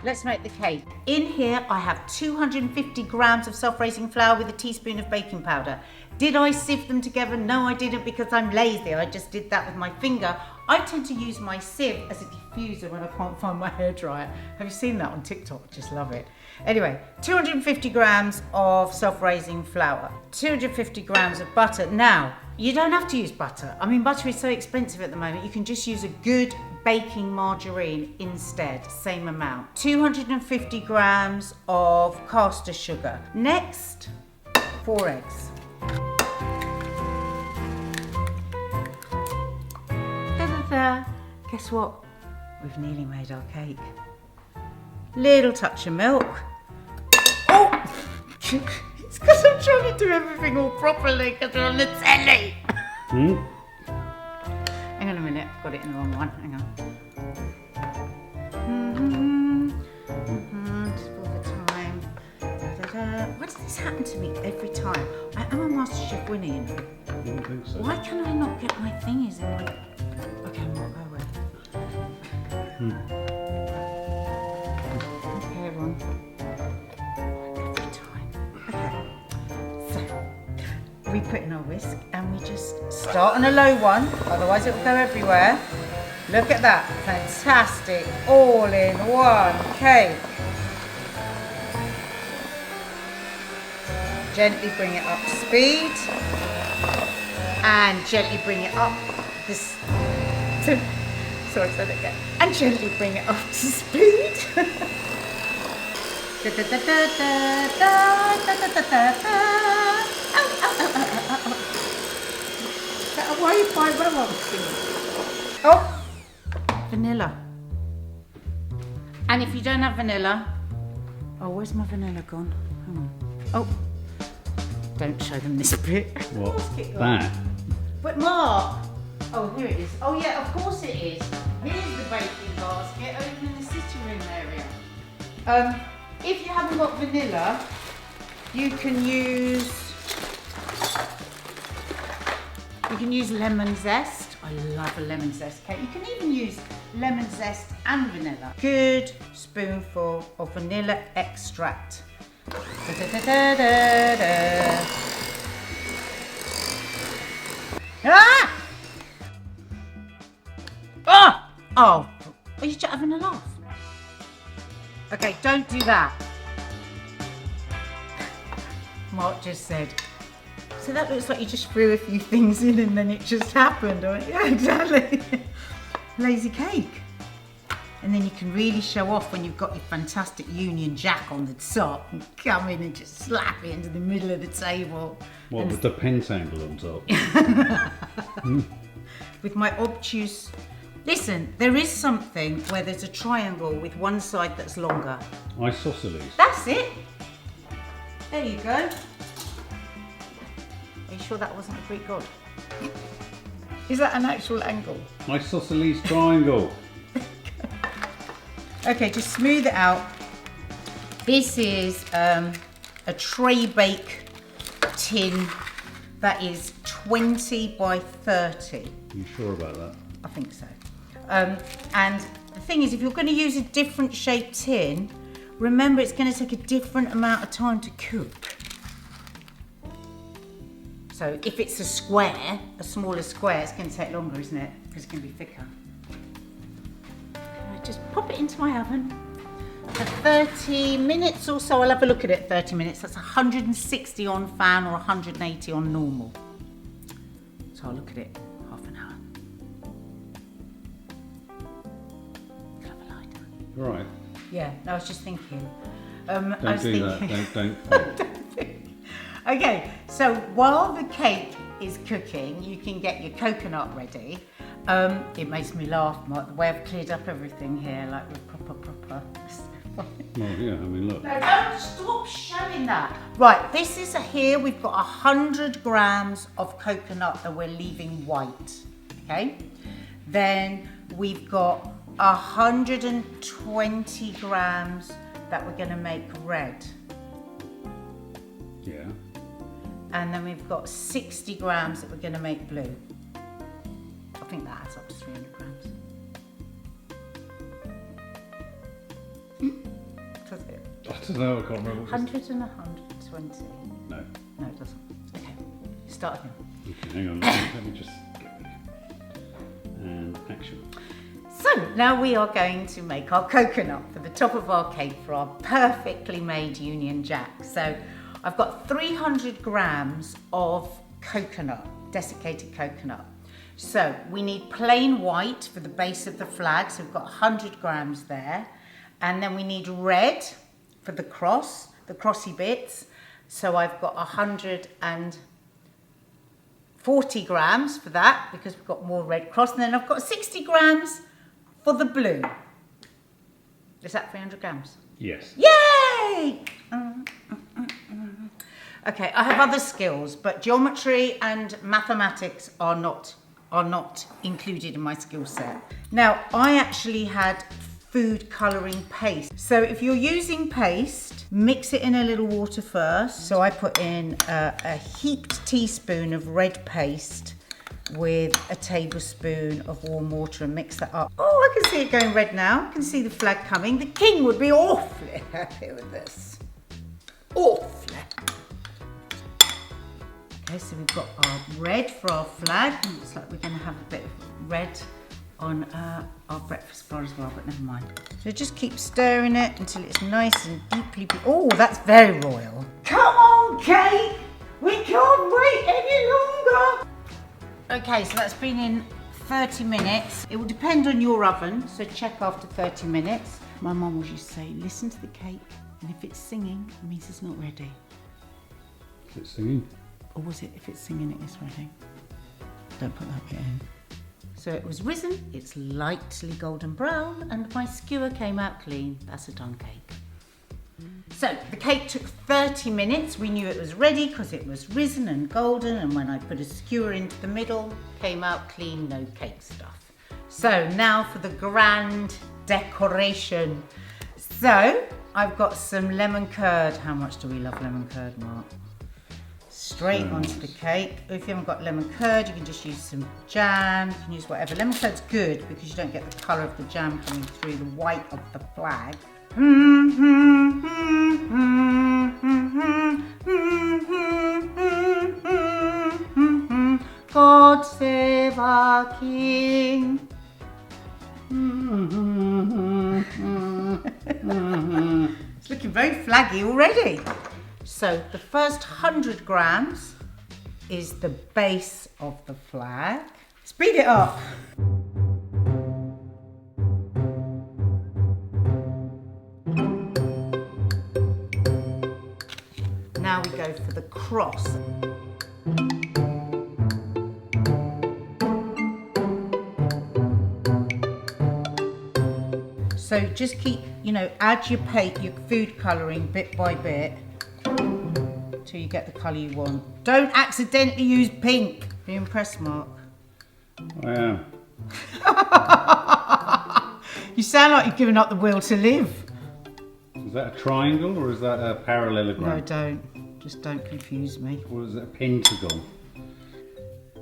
let's make the cake. In here, I have 250 grams of self-raising flour with a teaspoon of baking powder. Did I sieve them together? No, I didn't, because I'm lazy. I just did that with my finger. I tend to use my sieve as a diffuser when I can't find my hairdryer. Have you seen that on TikTok? Just love it. Anyway, 250 grams of self-raising flour, 250 grams of butter. Now, you don't have to use butter. I mean, butter is so expensive at the moment. You can just use a good baking margarine instead, same amount. 250 grams of caster sugar. Next, 4 eggs. Ta-da-da. Guess what? We've nearly made our cake. Little touch of milk. Oh! It's because I'm trying to do everything all properly because we're on the telly. Hang on a minute, I've got it in the wrong one. Hang on. Just all the time. Da-da-da. Why does this happen to me every time? I am a MasterChef winner, you know. I don't think so. Why can I not get my thingies in my... Okay, I'm not going with. Okay, everyone. Every time. Okay. So, we put in our whisk and we just start on a low one, otherwise it will go everywhere. Look at that. Fantastic. All in one cake. Gently bring it up to speed. And gently bring it up this... Sorry, say that again. And gently bring it up to speed. Why are you quite well Oh, vanilla. And if you don't have vanilla, oh, where's my vanilla gone? Hang on. Oh, don't show them this bit. What? That? But Mark. Oh, here it is. Oh yeah, of course it is. Here's the baking basket over in the sitting room area. If you haven't got vanilla, you can use lemon zest. I love a lemon zest cake. You can even use lemon zest and vanilla. Good spoonful of vanilla extract. Da-da-da-da-da-da. Ah! Oh, are you just having a laugh? Okay, don't do that. Mark just said, so that looks like you just threw a few things in and then it just happened. I went, yeah, exactly. Lazy cake. And then you can really show off when you've got your fantastic Union Jack on the top and come in and just slap it into the middle of the table. What, with the pentangle on top? With my obtuse... Listen, there is something where there's a triangle with one side that's longer. Isosceles. That's it. There you go. Are you sure that wasn't a Greek god? Is that an actual angle? Isosceles triangle. Okay, just smooth it out. This is a tray bake tin that is 20 by 30. You sure about that? I think so. And the thing is, if you're going to use a different shaped tin, remember it's going to take a different amount of time to cook. So if it's a square, a smaller square, it's going to take longer, isn't it? Because it's going to be thicker. I just pop it into my oven for 30 minutes or so. I'll have a look at it 30 minutes. That's 160 on fan or 180 on normal. So I'll look at it half an hour. Clever lighter. Right. Yeah, I was just thinking. Don't I was do thinking, that. Don't. Okay, so while the cake is cooking, you can get your coconut ready. It makes me laugh, Mark, the way I've cleared up everything here, like with proper. Well, yeah, I mean, look. No, don't stop showing that. Right, this is here, we've got 100 grams of coconut that we're leaving white, okay? Then we've got 120 grams that we're gonna make red. Yeah. And then we've got 60 grams that we're going to make blue. I think that adds up to 300 grams. Does it? I don't know, I can't remember. 100 and 120. No. No, it doesn't. Okay, start again. Okay, hang on, let me just get this. And action. So now we are going to make our coconut for the top of our cake for our perfectly made Union Jack. So I've got 300 grams of coconut, desiccated coconut. So we need plain white for the base of the flag, so we've got 100 grams there. And then we need red for the cross, the crossy bits. So I've got 140 grams for that because we've got more red cross. And then I've got 60 grams for the blue. Is that 300 grams? Yes. Yay! Okay, I have other skills, but geometry and mathematics are not included in my skill set. Now, I actually had food colouring paste. So if you're using paste, mix it in a little water first. So I put in a heaped teaspoon of red paste with a tablespoon of warm water and mix that up. Oh, I can see it going red now. I can see the flag coming. The king would be awfully happy with this. Awfully. Okay, so we've got our red for our flag. Looks like we're going to have a bit of red on our breakfast bar as well, but never mind. So just keep stirring it until it's nice and deeply... Oh, that's very royal. Come on, cake! We can't wait any longer! Okay, so that's been in 30 minutes. It will depend on your oven, so check after 30 minutes. My mum will just say, listen to the cake, and if it's singing, it means it's not ready. Is it singing? Or was it, if it's singing, it is ready? Don't put that bit in. So it was risen, it's lightly golden brown, and my skewer came out clean. That's a done cake. So the cake took 30 minutes. We knew it was ready because it was risen and golden, and when I put a skewer into the middle, came out clean, no cake stuff. So now for the grand decoration. So I've got some lemon curd. How much do we love lemon curd, Mark? Straight onto the cake. If you haven't got lemon curd, you can just use some jam. You can use whatever. Lemon curd's good because you don't get the colour of the jam coming through the white of the flag. God save our King. It's looking very flaggy already. So the first 100 grams is the base of the flag. Speed it up. Now we go for the cross. So just keep, add your food colouring bit by bit till you get the colour you want. Don't accidentally use pink. Are you impressed, Mark? I am. You sound like you've given up the will to live. Is that a triangle or is that a parallelogram? No, don't. Just don't confuse me. Or is it a pentagon?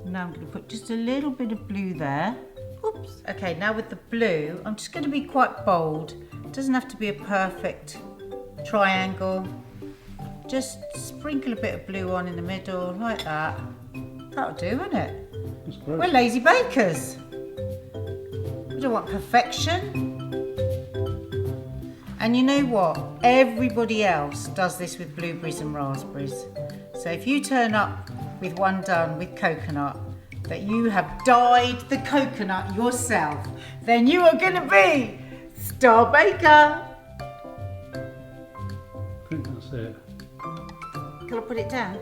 Now I'm going to put just a little bit of blue there. Oops. Okay, now with the blue, I'm just going to be quite bold. It doesn't have to be a perfect triangle. Just sprinkle a bit of blue on in the middle, like that. That'll do, won't it? That's great. We're lazy bakers. We don't want perfection. And you know what? Everybody else does this with blueberries and raspberries. So if you turn up with one done with coconut, that you have dyed the coconut yourself, then you are going to be Star Baker. I think that's it. Can I put it down?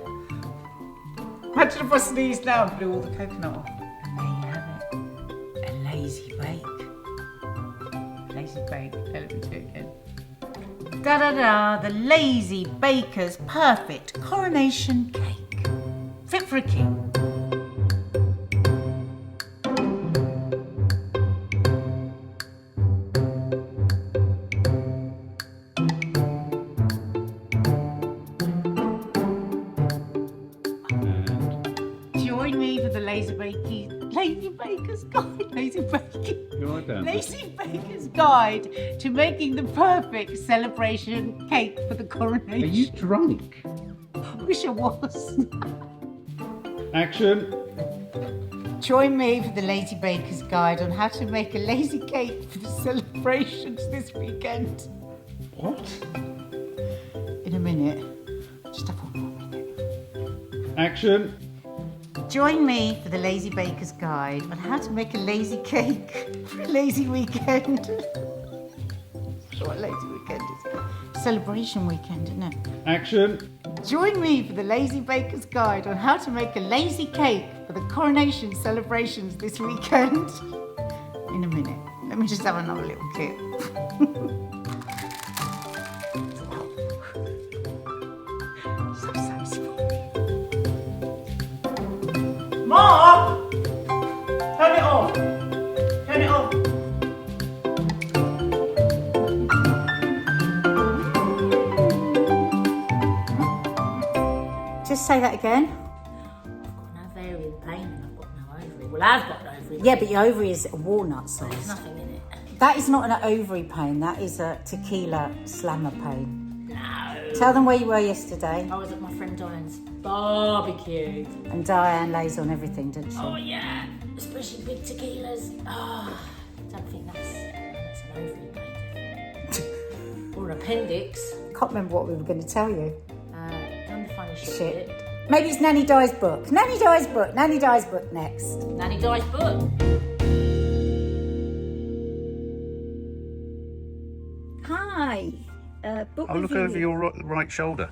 Imagine if I sneeze now and blew all the coconut off. And there you have it. A lazy bake. Lazy bake. Let me do it again. Da da da, the Lazy Baker's perfect coronation cake. Fit for a king. Join me for the Lazy Baker's Guide. Lazy Baking. You're right down. Lazy Baker's Guide to making the perfect celebration cake for the coronation. Are you drunk? I wish I was. Action. Join me for the Lazy Baker's Guide on how to make a lazy cake for the celebrations this weekend. What? In a minute. Just have one more minute. Action. Join me for the Lazy Baker's Guide on how to make a lazy cake for a lazy weekend. What lazy weekend is it? Celebration weekend, isn't it? Action. Join me for the Lazy Baker's Guide on how to make a lazy cake for the coronation celebrations this weekend. In a minute. Let me just have another little kip. So satisfying. Mom! Turn it off! Turn it off! Just say that again. I've got no ovarian pain and I've got no ovary. Well, I've got no ovary. Yeah, but your ovary is walnut size. There's nothing in it. That is not an ovary pain. That is a tequila slammer pain. No. Tell them where you were yesterday. I was at my friend Diane's barbecue. And Diane lays on everything, doesn't she? Oh yeah, especially big tequilas. Oh, I don't think that's an ovary pain. Or an appendix. Can't remember what we were going to tell you. Done the funny shit. bit. Maybe it's Nanny Di's book. Nanny Di's book. Nanny Di's book next. Nanny Di's book. Hi. Book Oh, look review. over your right shoulder.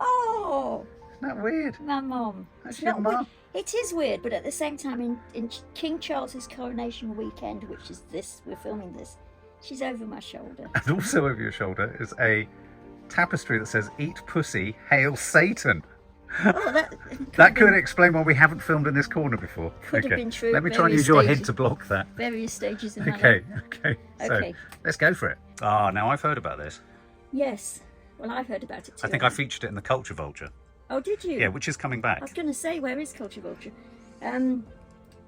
Oh, Isn't that weird? my mum. That's It's your not mum. weird. It is weird, but at the same time, in King Charles's coronation weekend, which is this, we're filming this, she's over my shoulder. And also over your shoulder is a tapestry that says "Eat Pussy, Hail Satan." Oh, That could explain why we haven't filmed in this corner before. Could have been true Let me at try and various use your head stages. to block that. Various stages in my Okay, life. okay. So Okay. let's go for it. Ah, now I've heard about this. Yes. Well, I've heard about it too. I think I featured it in the Culture Vulture. Oh, did you? Yeah, which is coming back. I was going to say, where is Culture Vulture?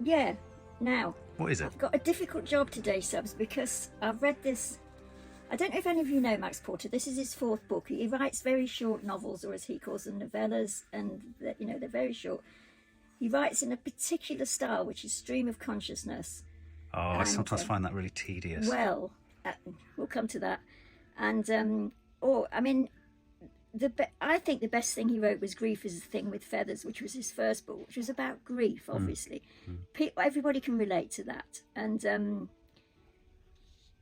Yeah. Now. What is it? I've got a difficult job today, Subs, because I've read this. I don't know if any of you know Max Porter. This is his fourth book. He writes very short novels, or as he calls them, novellas, and they're very short. He writes in a particular style, which is stream of consciousness. Oh, I sometimes find that really tedious. Well, we'll come to that. And I think the best thing he wrote was Grief is a Thing with Feathers, which was his first book, which was about grief, obviously. Everybody can relate to that. And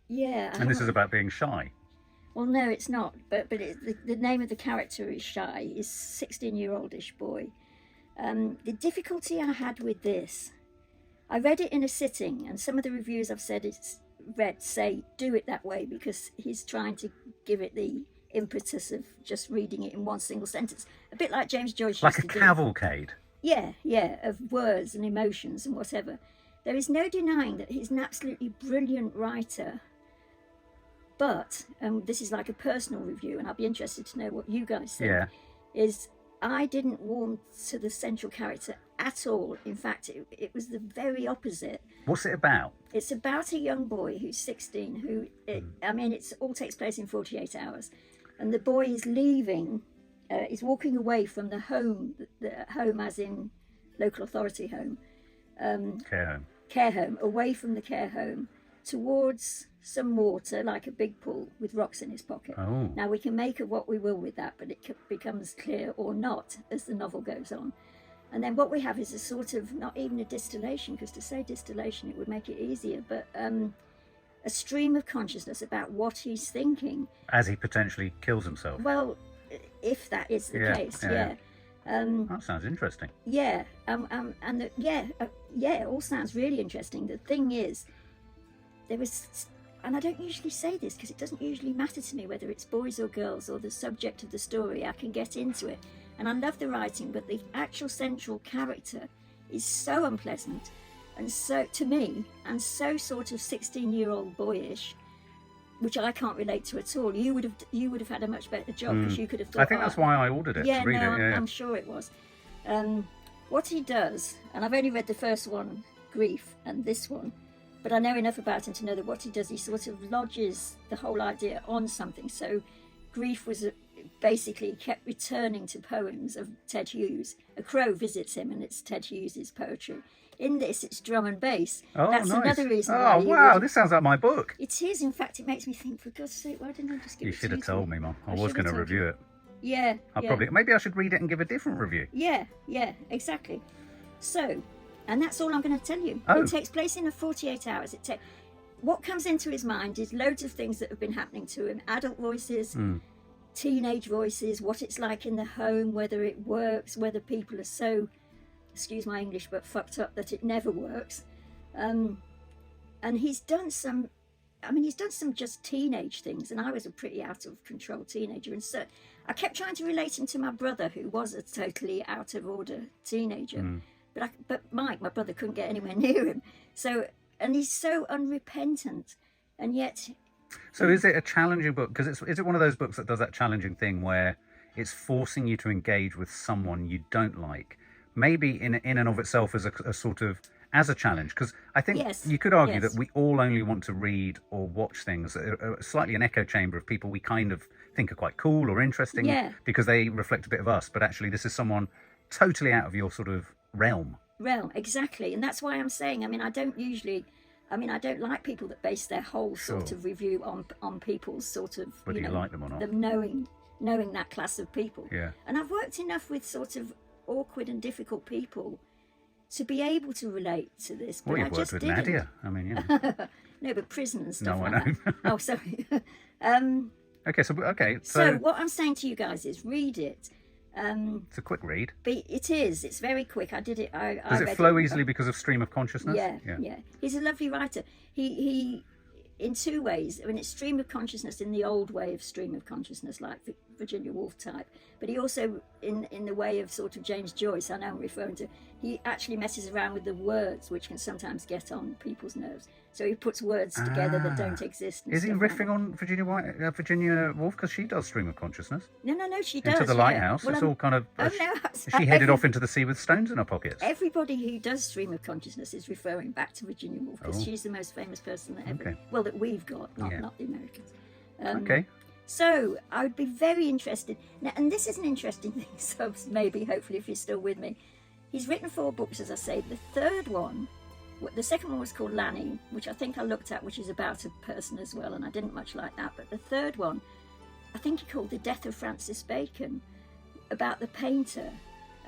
yeah. And this is about being shy. Well, no, it's not. But the name of the character is Shy. He's a 16-year-oldish boy. The difficulty I had with this, I read it in a sitting, and some of the reviews I've say do it that way because he's trying to give it the impetus of just reading it in one single sentence, a bit like James Joyce Like a used to cavalcade. do. Yeah, of words and emotions and whatever. There is no denying that he's an absolutely brilliant writer. But, this is like a personal review, and I'll be interested to know what you guys think, is I didn't warm to the central character at all. In fact, it was the very opposite. What's it about? It's about a young boy who's 16, it all takes place in 48 hours. And the boy is leaving, he's walking away from the home as in local authority home, Care home. away from the care home, towards some water, like a big pool, with rocks in his pocket. Oh. Now, we can make of what we will with that, but it becomes clear or not as the novel goes on. And then what we have is a sort of, not even a distillation, because to say distillation, it would make it easier, but a stream of consciousness about what he's thinking. As he potentially kills himself. Well, if that is the case, yeah. That sounds interesting. Yeah, it all sounds really interesting. The thing is, there was, and I don't usually say this because it doesn't usually matter to me whether it's boys or girls or the subject of the story. I can get into it, and I love the writing, but the actual central character is so unpleasant, and so, to me, and so sort of 16-year-old boyish, which I can't relate to at all. You would have had a much better job because you could have thought. I think that's why I ordered it. Yeah, to read it. Yeah. I'm sure it was. What he does, and I've only read the first one, Grief, and this one, but I know enough about him to know that what he does, he sort of lodges the whole idea on something. So Grief was basically kept returning to poems of Ted Hughes. A crow visits him, and it's Ted Hughes's poetry. In this, it's drum and bass. Oh, that's nice. another reason. Oh, wow, this sounds like my book. It is. In fact, it makes me think, for God's sake, why didn't I just give it to you? You should have told me, Mum. I was going to review it. Yeah. Maybe I should read it and give a different review. Yeah, exactly. So, and that's all I'm going to tell you. Oh. It takes place in 48 hours. What comes into his mind is loads of things that have been happening to him. Adult voices, teenage voices, what it's like in the home, whether it works, whether people are so, excuse my English, but fucked up that it never works. And he's done some just teenage things, and I was a pretty out of control teenager, and so I kept trying to relate him to my brother, who was a totally out of order teenager. But Mike, my brother, couldn't get anywhere near him. So, and he's so unrepentant, and yet. So is it a challenging book? Because is it one of those books that does that challenging thing where it's forcing you to engage with someone you don't like? Maybe in and of itself as a sort of, as a challenge, because I think you could argue that we all only want to read or watch things that are slightly an echo chamber of people we kind of think are quite cool or interesting because they reflect a bit of us, but actually this is someone totally out of your sort of realm, exactly. And that's why I'm saying, I don't like people that base their whole sort of review on people's sort of, whether you like them or not, them knowing that class of people. And I've worked enough with sort of awkward and difficult people to be able to relate to this. But you've worked with Nadia. No, but prison and stuff. No, like I know. That. Oh, sorry. So what I'm saying to you guys is read it. It's a quick read. But it is. It's very quick. I did it. Does it flow easily because of stream of consciousness? Yeah. He's a lovely writer. He in two ways. It's stream of consciousness in the old way of stream of consciousness, like Virginia Woolf type. But he also, in the way of sort of James Joyce, I know I'm referring to, he actually messes around with the words, which can sometimes get on people's nerves. So he puts words together that don't exist. Is he riffing on Virginia Woolf? Because she does stream of consciousness. No, she does. Into the lighthouse. Well, it's all kind of. She headed off into the sea with stones in her pockets. Everybody who does stream of consciousness is referring back to Virginia Woolf because she's the most famous person that ever. Well, that we've got, not the Americans. So I would be very interested. Now, and this is an interesting thing. So maybe, hopefully, if you're still with me, he's written 4 books, as I say. The second one was called Lanny, which I think I looked at, which is about a person as well, and I didn't much like that. But the third one, I think he called The Death of Francis Bacon, about the painter.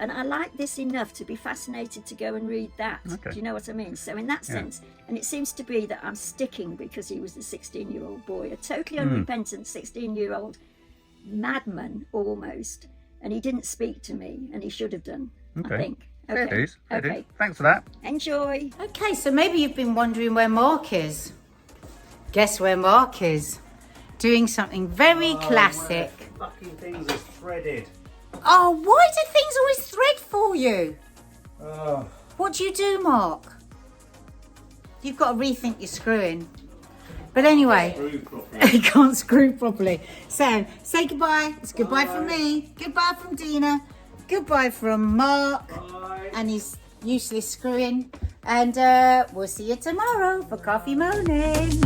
And I like this enough to be fascinated to go and read that. Do you know what I mean? So in that sense, and it seems to be that I'm sticking because he was a 16-year-old boy, a totally unrepentant 16-year-old madman almost. And he didn't speak to me, and he should have done, I think. Okay. Thanks for that. Enjoy. Okay, so maybe you've been wondering where Mark is. Guess where Mark is? Doing something very classic. Fucking things are threaded. Oh, why do things always thread for you? What do you do, Mark? You've got to rethink your screwing. But anyway, he can't screw properly. So, say goodbye. It's goodbye from me. Goodbye from Dina. Goodbye from Mark. Bye. And his useless screwing. And we'll see you tomorrow for coffee morning.